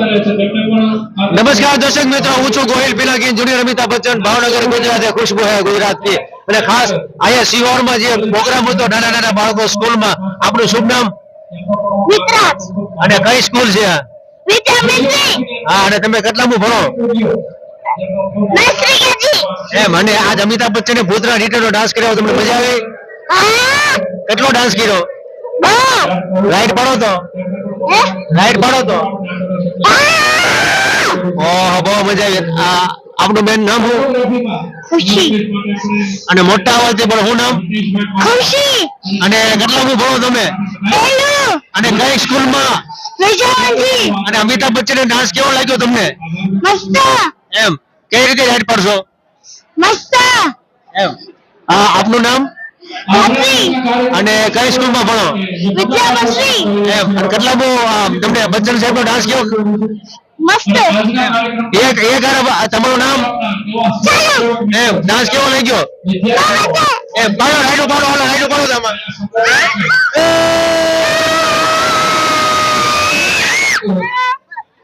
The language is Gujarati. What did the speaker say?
નમસ્કાર દર્શક મિત્રો, હું છું ગોહિલ પિનાકી, જુનિયર અમિતાભ બચ્ચન, ભાવનગર ગુજરાત. ખુશ્બુ હે ગુજરાત की અને ખાસ અહીંયા શિહોરમાં જે પ્રોગ્રામ હતો નાના નાના બાળકો સ્કૂલમાં, આપણું શુભ નામ? વિતરાજ. અને કઈ સ્કૂલ છે? વિદ્યામિત્રી. હા, અને તમે કેટલામું ભણો? Nursery KG. એમ, અને આજ અમિતાભ બચ્ચને ભૂતના રીતનો ડાન્સ કર્યો, તમને મજા આવી? હા. કેટલો ડાન્સ કર્યો? બહુ. રાઈટ પાડો તો, હે? રાઈટ પાડો તો. હા. ઓહ, બહુ મજા આવી. આપણું બેન નામ શું? ખુશી. અને મોટા અવાજથી પણ શું નામ? ખુશી. અને કેટલામું ભણો તમે? પહેલું. અને કઈ સ્કૂલમાં? વિજયવંતી. અને અમિતાભ બચ્ચનનો ડાન્સ કેવો લાગ્યો તમને? મસ્ત. એમ, કઈ રીતે રાઈટ પાડશો? મસ્ત. એમ. આપનું નામ? હાથી. અને કઈ સ્કૂલમાં ભણો? વિદ્યામિત્રી. એમ, અને કેટલામું તમને બચ્ચન સાહેબનો ડાન્સ કેવો? મસ્ત. એક તમારું નામ? ચાલો. એમ, ડાન્સ કેવો લાગ્યો? એમ, પાડો રાઈડો પાડો, હાલો રાઈડો પાડો તમે.